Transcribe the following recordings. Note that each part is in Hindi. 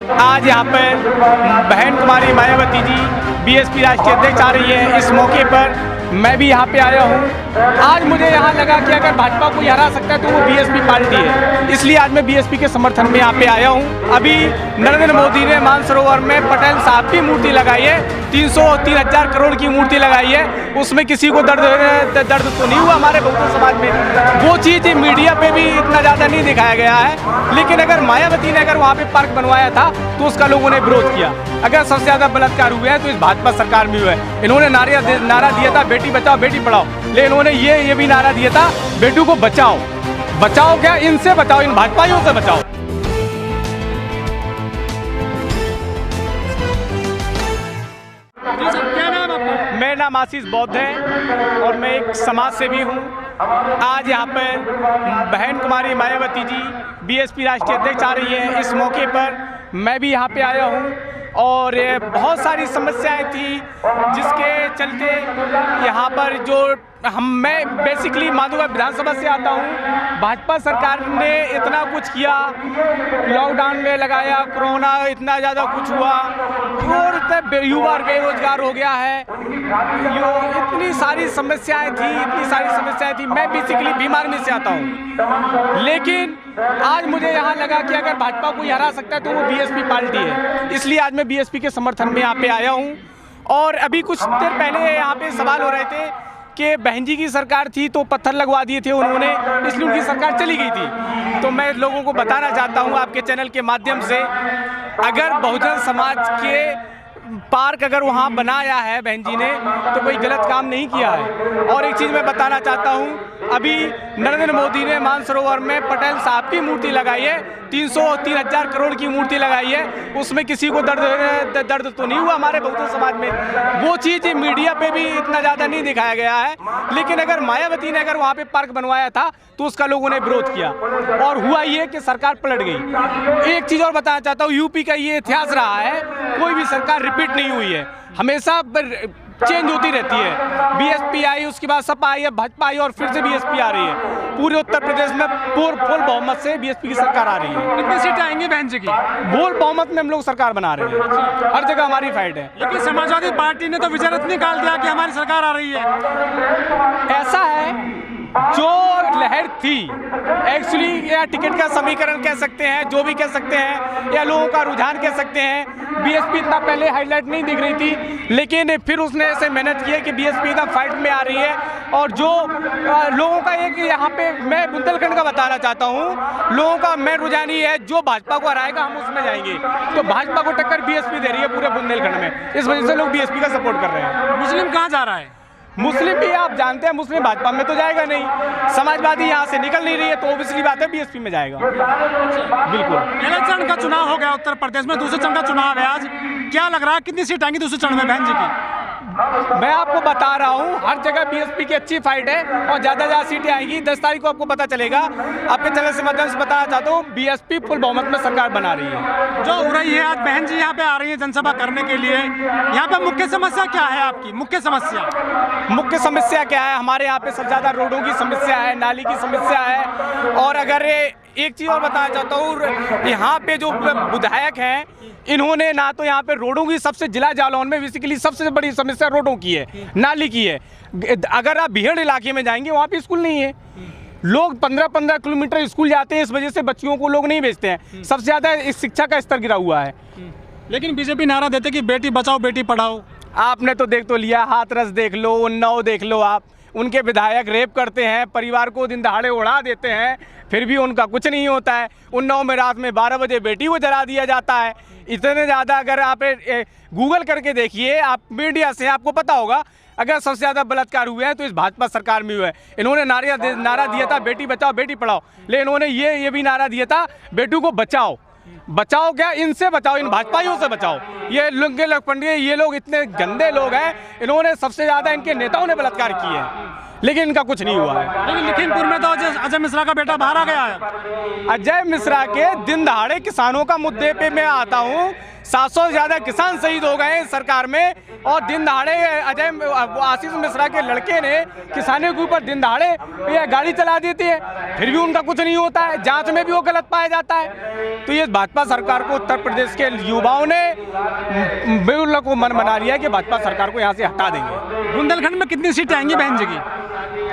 आज यहाँ पर बहन कुमारी मायावती जी बीएसपी राष्ट्रीय अध्यक्ष आ रही है। इस मौके पर मैं भी यहाँ पे आया हूँ। आज मुझे यहाँ लगा कि अगर भाजपा को हरा सकता है तो वो बीएसपी पार्टी है, इसलिए आज मैं बीएसपी के समर्थन में यहाँ पे आया हूँ। अभी नरेंद्र मोदी ने मानसरोवर में पटेल साहब की मूर्ति लगाई है, 303,000 करोड़ की मूर्ति लगाई है। उसमें किसी को दर्द तो नहीं हुआ हमारे बहुजन समाज में। वो चीज़ मीडिया पे भी इतना ज़्यादा नहीं दिखाया गया है, लेकिन अगर मायावती ने अगर वहाँ पे पार्क बनवाया था तो उसका लोगों ने विरोध किया। अगर सबसे ज़्यादा बलात्कार हुए हैं तो इस भाजपा सरकार में हुआ है। इन्होंने नारा दिया था बेटी बचाओ बेटी पढ़ाओ, लेकिन इन्होंने ये भी नारा दिया था बेटू को बचाओ। बचाओ क्या, इनसे बचाओ, इन भाजपाइयों से बचाओ। मेरा नाम आशीष बौद्ध है और मैं एक समाज सेवी हूँ। आज यहाँ पर बहन कुमारी मायावती जी बीएसपी राष्ट्रीय अध्यक्ष आ रही है। इस मौके पर मैं भी यहाँ पे आया हूँ और बहुत सारी समस्याएं थी जिसके चलते यहाँ पर मैं बेसिकली माधोगढ़ विधानसभा से आता हूँ। भाजपा सरकार ने इतना कुछ किया, लॉकडाउन में लगाया, कोरोना इतना ज़्यादा कुछ हुआ और युवा बेरोजगार हो गया है। इतनी सारी समस्याएं थी। मैं बेसिकली बीमार में से आता हूँ, लेकिन आज मुझे यहाँ लगा कि अगर भाजपा को हरा सकता है तो वो बीएसपी पार्टी है, इसलिए आज मैं बीएसपी के समर्थन में यहाँ पे आया हूँ। और अभी कुछ देर पहले यहाँ पे सवाल हो रहे थे कि बहन जी की सरकार थी तो पत्थर लगवा दिए थे उन्होंने, इसलिए उनकी सरकार चली गई थी। तो मैं लोगों को बताना चाहता हूँ आपके चैनल के माध्यम से, अगर बहुजन समाज के पार्क अगर वहाँ बनाया है बहन जी ने तो कोई गलत काम नहीं किया है। और एक चीज़ मैं बताना चाहता हूँ, अभी नरेंद्र मोदी ने मानसरोवर में पटेल साहब की मूर्ति लगाई है, 303,000 करोड़ की मूर्ति लगाई है। उसमें किसी को दर्द तो नहीं हुआ हमारे बहुजन समाज में। वो चीज़ मीडिया पे भी इतना ज़्यादा नहीं दिखाया गया है, लेकिन अगर मायावती ने अगर वहाँ पे पार्क बनवाया था तो उसका लोगों ने विरोध किया और हुआ ये कि सरकार पलट गई। एक चीज़ और बताना चाहता हूँ, यूपी का ये इतिहास रहा है, कोई भी सरकार रिपीट नहीं हुई है, हमेशा चेंज होती रहती है। बीएसपी आई, उसके बाद सपा आई, भाजपा आई और फिर से बीएसपी आ रही है। पूरे उत्तर प्रदेश में फुल बहुमत से बीएसपी की सरकार आ रही है। कितनी सीटें आएंगी बहन जी की? फुल बहुमत में हम लोग सरकार बना रहे हैं, हर जगह हमारी फाइट है। लेकिन समाजवादी पार्टी ने तो विजय रथ निकाल दिया कि हमारी सरकार आ रही है। ऐसा है, जो लहर थी एक्चुअली, या टिकट का समीकरण कह सकते हैं, जो भी कह सकते हैं, या लोगों का रुझान कह सकते हैं। बीएसपी इतना पहले हाईलाइट नहीं दिख रही थी, लेकिन फिर उसने ऐसे मेहनत की है कि बीएसपी एकदम फाइट में आ रही है। और जो लोगों का एक यहाँ पे मैं बुंदेलखंड का बताना चाहता हूँ, लोगों का मेन रुझान ही है जो भाजपा को हराएगा हम उसमें जाएंगे। तो भाजपा को टक्कर बीएसपी दे रही है पूरे बुंदेलखंड में, इस वजह से लोग बीएसपी का सपोर्ट कर रहे हैं। मुस्लिम कहाँ जा रहा है? मुस्लिम भी आप जानते हैं, मुस्लिम भाजपा में तो जाएगा नहीं। समाजवादी यहाँ से निकल नहीं रही है तो ऑब्वियसली बात है बीएसपी में जाएगा। बिल्कुल। पहले चरण का चुनाव हो गया उत्तर प्रदेश में, दूसरे चरण का चुनाव है आज, क्या लग रहा है कितनी सीट आएंगी दूसरे चरण में बहन जी की? मैं आपको बता रहा हूँ, हर जगह बीएसपी की अच्छी फाइट है और ज़्यादा सीटें आएंगी। 10 तारीख को आपको पता चलेगा। आपके चैनल से माध्यम से बताना चाहता हूँ, बीएसपी फुल बहुमत में सरकार बना रही है। जो हो रही है आज बहन जी यहाँ पे आ रही है जनसभा करने के लिए, यहाँ पे मुख्य समस्या क्या है आपकी? मुख्य समस्या क्या है? हमारे यहाँ पे सबसे ज़्यादा रोडों की समस्या है, नाली की समस्या है। और अगर एक चीज़ और बताना चाहता हूँ, यहाँ पे जो विधायक हैं इन्होंने ना तो यहाँ पे रोडों की, सबसे जिला जालौन में बेसिकली सबसे बड़ी समस्या रोडों की है, नाली की है। अगर आप बिहड़ इलाके में जाएंगे वहाँ पे स्कूल नहीं है, लोग 15-15 किलोमीटर स्कूल जाते हैं, इस वजह से बच्चियों को लोग नहीं भेजते हैं। सबसे ज़्यादा इस शिक्षा का स्तर गिरा हुआ है। लेकिन बीजेपी नारा देते कि बेटी बचाओ बेटी पढ़ाओ। आपने तो देख तो लिया, हाथरस देख लो, उन्नाव देख लो, आप उनके विधायक रेप करते हैं, परिवार को दिन दहाड़े उड़ा देते हैं, फिर भी उनका कुछ नहीं होता है। उन्नाव में रात में 12 बजे बेटी को जला दिया जाता है। इतने ज़्यादा अगर आप गूगल करके देखिए, आप मीडिया से आपको पता होगा, अगर सबसे ज़्यादा बलात्कार हुए हैं तो इस भाजपा सरकार में हुए हैं। इन्होंने नारा दिया था बेटी बचाओ बेटी पढ़ाओ, लेकिन इन्होंने ये भी नारा दिया था बेटू को बचाओ। बचाओ क्या, इनसे बचाओ, इन भाजपाइयों से बचाओ। ये लुंगे लखपंडिये, ये लोग इतने गंदे लोग हैं, इन्होंने सबसे ज़्यादा इनके नेताओं ने बलात्कार किए हैं, लेकिन इनका कुछ नहीं हुआ है। लेकिन लखीमपुर में तो अजय मिश्रा का बेटा बाहर आ गया है। अजय मिश्रा के दिन दहाड़े किसानों का मुद्दे पे मैं आता हूँ। 700 से ज़्यादा किसान शहीद हो गए हैं सरकार में, और दिन दहाड़े आशीष मिश्रा के लड़के ने किसानों के ऊपर दिन दहाड़े ये गाड़ी चला देती है, फिर भी उनका कुछ नहीं होता है, जांच में भी वो गलत पाया जाता है। तो ये भाजपा सरकार को उत्तर प्रदेश के युवाओं ने बिल्कुल को मन बना लिया है कि भाजपा सरकार को यहाँ से हटा देंगे। बुंदेलखंड में कितनी सीटें आएंगी बहन जी की?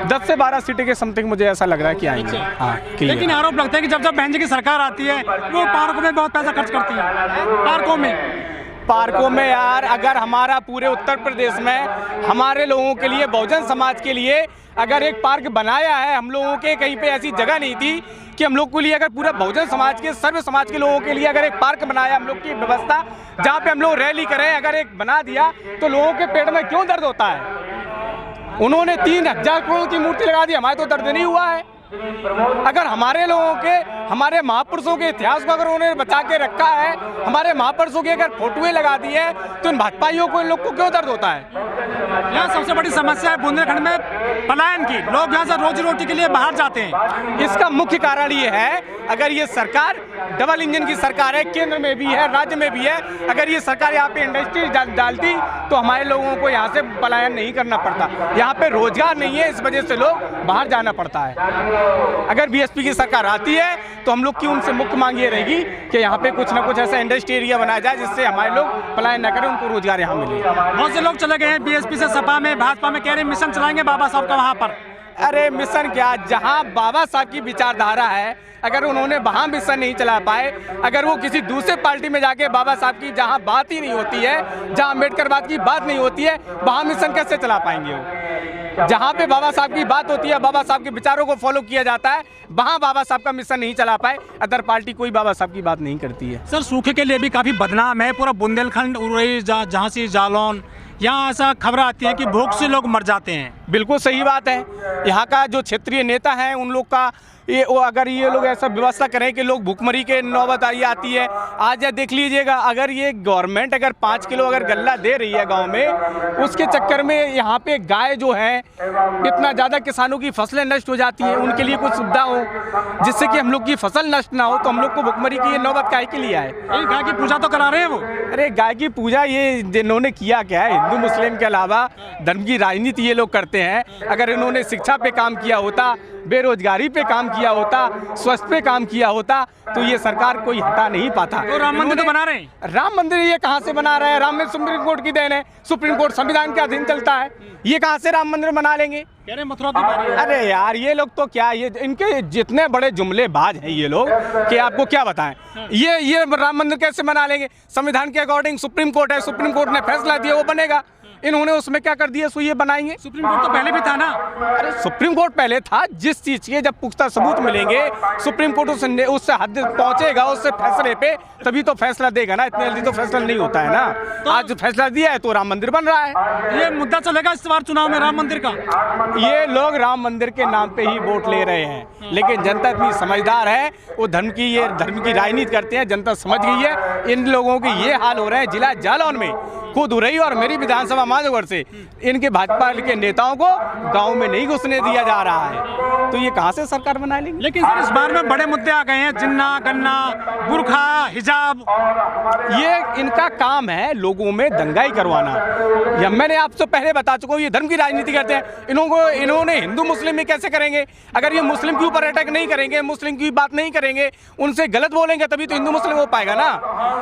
10 से 12 सीटें के समथिंग मुझे ऐसा लग रहा है कि आएंगे। हाँ, लेकिन आरोप लगता है कि जब बहन जी की सरकार आती है वो पार्कों में बहुत पैसा खर्च करती है। पार्कों में यार, अगर हमारा पूरे उत्तर प्रदेश में हमारे लोगों के लिए, बहुजन समाज के लिए अगर एक पार्क बनाया है, हम लोगों के कहीं पे ऐसी जगह नहीं थी कि हम लोग के लिए, अगर पूरा बहुजन समाज के, सर्व समाज के लोगों के लिए अगर एक पार्क बनाया, हम लोग की व्यवस्था जहाँ पे हम लोग रैली करें, अगर एक बना दिया तो लोगों के पेट में क्यों दर्द होता है? उन्होंने 3000 करोड़ की मूर्ति लगा दी, हमारे तो दर्द नहीं हुआ है। अगर हमारे लोगों के, हमारे महापुरुषों के इतिहास को अगर उन्होंने बचा के रखा है, हमारे महापुरुषों की अगर फोटोएं लगा दी है, तो इन भाजपाइयों को, इन लोग को क्यों दर्द होता है? यहाँ सबसे बड़ी समस्या है बुंदेलखंड में पलायन की। लोग यहाँ से रोजी रोटी के लिए बाहर जाते हैं। इसका मुख्य कारण ये है, अगर ये सरकार डबल इंजन की सरकार है, केंद्र में भी है, राज्य में भी है, अगर ये सरकार यहाँ पे इंडस्ट्री डालती तो हमारे लोगों को यहाँ से पलायन नहीं करना पड़ता। यहाँ पे रोजगार नहीं है, इस वजह से लोग बाहर जाना पड़ता है। अगर बीएसपी की सरकार आती है तो हम लोग की उनसे मुख्य मांग ये रहेगी कि यहाँ पे कुछ ना कुछ ऐसा इंडस्ट्री एरिया बनाया जाए जिससे हमारे लोग पलायन न करें, उनको रोजगार यहाँ मिले। बहुत से लोग चले गए हैं बीएसपी से सपा में, भाजपा में, कह रहे मिशन चलाएंगे बाबा साहब का वहाँ पर। अरे मिशन क्या, जहाँ बाबा साहब की विचारधारा है, अगर उन्होंने वहाँ मिशन नहीं चला पाए, अगर वो किसी दूसरे पार्टी में जाके बाबा साहब की जहाँ बात ही नहीं होती है, जहाँ अम्बेडकरवाद की बात नहीं होती है, वहाँ मिशन कैसे चला पाएंगे वो? जहाँ पे बाबा साहब की बात होती है, बाबा साहब के विचारों को फॉलो किया जाता है, वहाँ बाबा साहब का मिशन नहीं चला पाए। अदर पार्टी कोई बाबा साहब की बात नहीं करती है। सर, सूखे के लिए भी काफ़ी बदनाम है पूरा बुंदेलखंड, उरई, झांसी, जालौन, यहाँ ऐसा खबर आती है कि भूख से लोग मर जाते हैं। बिल्कुल सही बात है। यहाँ का जो क्षेत्रीय नेता है, उन लोग का ये, वो अगर ये लोग ऐसा व्यवस्था करें कि लोग भूखमरी के नौबत आती है, आज देख लीजिएगा, अगर ये गवर्नमेंट अगर 5 किलो अगर गल्ला दे रही है गांव में, उसके चक्कर में यहाँ पे गाय जो है, इतना ज़्यादा किसानों की फसलें नष्ट हो जाती हैं, उनके लिए कुछ सुविधा हो जिससे कि हम लोग की फसल नष्ट ना हो, तो हम लोग को भूखमरी की ये नौबत काहे के लिए आए? गाय की पूजा तो करा रहे हैं वो। अरे गाय की पूजा ये इन्होंने किया क्या है? हिंदू मुस्लिम के अलावा धर्म की राजनीति ये लोग करते हैं। अगर इन्होंने शिक्षा पे काम किया होता, बेरोजगारी पे काम किया होता, स्वास्थ्य पे काम किया होता, तो ये सरकार कोई हटा नहीं पाता। तो राम मंदिर तो बना रहे हैं। राम मंदिर ये कहाँ से बना रहे हैं? राम मंदिर सुप्रीम कोर्ट की देन है, सुप्रीम कोर्ट संविधान के अधीन चलता है, ये कहाँ से राम मंदिर बना लेंगे? कह रहे मथुरा की बारी है। अरे यार, ये लोग तो क्या, ये इनके जितने बड़े जुमलेबाज हैं ये लोग कि आपको क्या बताएं। ये राम मंदिर कैसे बना लेंगे? संविधान के अकॉर्डिंग सुप्रीम कोर्ट है, सुप्रीम कोर्ट ने फैसला दिया, वो बनेगा। इन्होंने उसमें क्या कर दिया, सो ये बनाएंगे। सुप्रीम कोर्ट तो पहले भी था ना। अरे सुप्रीम कोर्ट पहले था, जिस चीज के जब पुख्ता सबूत मिलेंगे, सुप्रीम कोर्ट उससे हद पहुंचेगा, उससे फैसले पे तभी तो फैसला देगा ना। इतनी जल्दी तो फैसला नहीं होता है ना। तो आज फैसला दिया है तो राम मंदिर बन रहा है। ये मुद्दा चलेगा इस बार चुनाव में राम मंदिर का। ये लोग राम मंदिर के नाम पे ही वोट ले रहे हैं, लेकिन जनता इतनी समझदार है, वो धर्म की राजनीति करते हैं, जनता समझ गई है। इन लोगों के ये हाल हो रहे हैं जिला जालौन में, खुद उरई और मेरी विधानसभा माधोगढ़ से इनके भाजपा के नेताओं को गांव में नहीं घुसने दिया जा रहा है, तो ये कहां से सरकार बना लेंगे? लेकिन सर, इस बार में बड़े मुद्दे आ गए हैं, जिन्ना, गन्ना, बुरखा, हिजाब। ये इनका काम है लोगों में दंगाई करवाना। या मैंने आपसे पहले बता चुका हूँ, ये धर्म की राजनीति करते हैं। इन्होंने हिंदू मुस्लिम में कैसे करेंगे? अगर ये मुस्लिम के ऊपर अटैक नहीं करेंगे, मुस्लिम की बात नहीं करेंगे, उनसे गलत बोलेंगे, तभी तो हिंदू मुस्लिम हो पाएगा ना।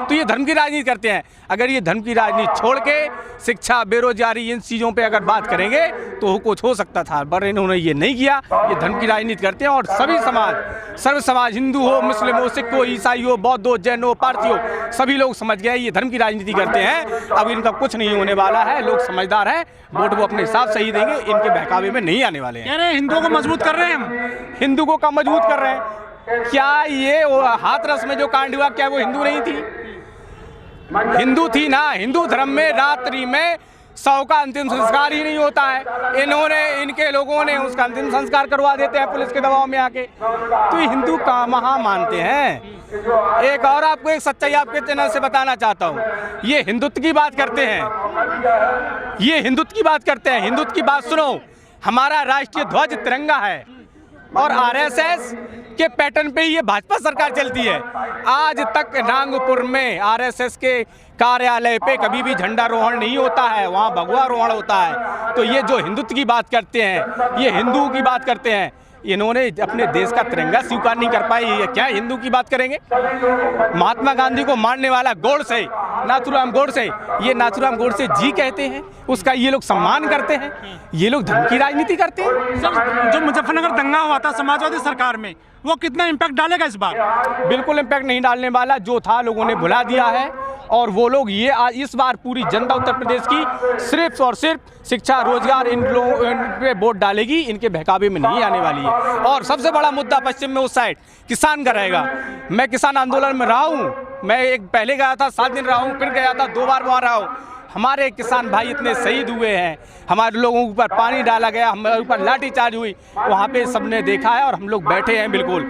तो ये धर्म की राजनीति करते हैं। अगर ये धर्म की राजनीति छोड़ के शिक्षा, बेरोजगारी, इन चीज़ों पे अगर बात करेंगे तो कुछ हो सकता था, पर इन्होंने ये नहीं किया। ये धर्म की राजनीति करते हैं और सभी समाज, सर्व समाज, हिंदू हो, मुस्लिम हो, सिख हो, ईसाई हो, बौद्ध हो, जैन हो, पारसी हो, सभी लोग समझ गए ये धर्म की राजनीति करते हैं। अब इनका कुछ नहीं होने वाला है, लोग समझदार हैं, वोट वो अपने हिसाब से ही देंगे, इनके बहकावे में नहीं आने वाले हैं। कह रहे हैं हिंदुओं को मजबूत कर रहे हैं हम। हिंदुओं का मजबूत कर रहे हैं? क्या ये हाथरस में जो कांड हुआ, क्या वो हिंदू नहीं थी? हिंदू थी ना। हिंदू धर्म में रात्रि में 100 का अंतिम संस्कार ही नहीं होता है। इनके लोगों ने उसका अंतिम संस्कार करवा देते हैं पुलिस के दबाव में आके। तो हिंदू कहाँ मानते हैं? एक और आपको एक सच्चाई आपके चैनल से बताना चाहता हूँ। ये हिंदुत्व की बात करते हैं, ये हिंदुत्व की बात करते हैं। हिंदुत्व की बात सुनो, हमारा राष्ट्रीय ध्वज तिरंगा है, और आरएसएस के पैटर्न पे ही ये भाजपा सरकार चलती है। आज तक नागपुर में आरएसएस के कार्यालय पे कभी भी झंडारोहण नहीं होता है, वहाँ भगवा रोहण होता है। तो ये जो हिंदुत्व की बात करते हैं, ये हिंदुओं की बात करते हैं, इन्होंने अपने देश का तिरंगा स्वीकार नहीं कर पाई, ये क्या हिंदू की बात करेंगे? महात्मा गांधी को मारने वाला गोडसे, नाथूराम गोडसे, ये नाथूराम गोडसे जी कहते हैं, उसका ये लोग सम्मान करते हैं, ये लोग धर्म की राजनीति करते हैं। सर, जो मुजफ्फरनगर दंगा हुआ था समाजवादी सरकार में, वो कितना इम्पैक्ट डालेगा इस बार? बिल्कुल इम्पैक्ट नहीं डालने वाला, जो था लोगों ने भुला दिया है। और वो लोग ये इस बार पूरी जनता उत्तर प्रदेश की सिर्फ और सिर्फ शिक्षा रोजगार इन पे वोट डालेगी, इनके बहकावे में नहीं आने वाली है। और सबसे बड़ा मुद्दा पश्चिम में उस साइड किसान का रहेगा। मैं किसान आंदोलन में रहा हूँ, मैं एक पहले गया था, 7 दिन रहा हूँ, फिर गया था, 2 बार वहाँ रहा हूँ। हमारे किसान भाई इतने शहीद हुए हैं, हमारे लोगों के ऊपर पानी डाला गया, हमारे ऊपर लाठीचार्ज हुई, वहाँ पे सबने देखा है। और हम लोग बैठे हैं, बिल्कुल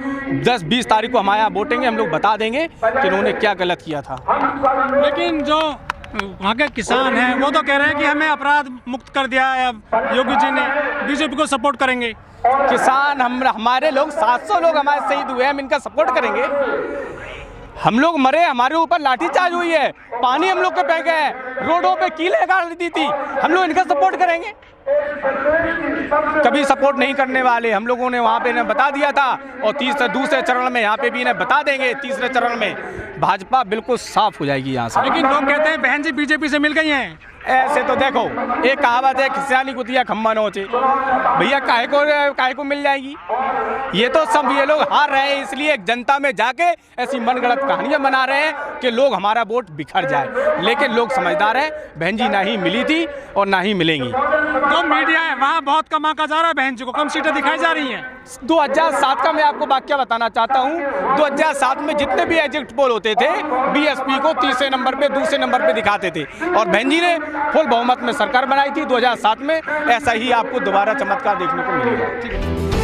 10-20 तारीख को हमारे यहाँ वोटेंगे, हम लोग बता देंगे कि उन्होंने क्या गलत किया था। लेकिन जो वहाँ के किसान हैं वो तो कह रहे हैं कि हमें अपराध मुक्त कर दिया है अब योगी जी ने, बीजेपी को सपोर्ट करेंगे। किसान हमारे लोग 700 लोग हमारे शहीद हुए हैं, हम इनका सपोर्ट करेंगे? हम लोग मरे, हमारे ऊपर लाठीचार्ज हुई है, पानी हम लोग के बह गए हैं, रोडों पे कीलें गाड़ दी थी, हम लोग इनका सपोर्ट करेंगे? कभी सपोर्ट नहीं करने वाले। हम लोगों ने वहाँ पे इन्हें बता दिया था, और दूसरे चरण में यहाँ पे भी इन्हें बता देंगे। तीसरे चरण में भाजपा बिल्कुल साफ हो जाएगी यहाँ से। लेकिन लोग कहते हैं बहन जी बीजेपी से मिल गई हैं। ऐसे तो देखो, एक कहावत है, खिसियानी कुतिया खम्बा नोचे। भैया काहे को मिल जाएगी? ये तो सब ये लोग हार रहे हैं, इसलिए जनता में जाके ऐसी मनगढ़ंत कहानियां बना रहे हैं कि लोग हमारा वोट बिखर जाए। लेकिन लोग समझदार हैं, बहन जी ना ही मिली थी और ना ही मिलेंगी। जो मीडिया है वहाँ बहुत कम आंका जा रहा है, बहन जी को कम सीटें दिखाई जा रही हैं। 2007 का मैं आपको वाकया बताना चाहता हूँ। 2007 में जितने भी एग्जिट पोल होते थे, बीएसपी को तीसरे नंबर पे, दूसरे नंबर पे दिखाते थे, और बहन जी ने फुल बहुमत में सरकार बनाई थी 2007 में। ऐसा ही आपको दोबारा चमत्कार देखने को मिलेगा।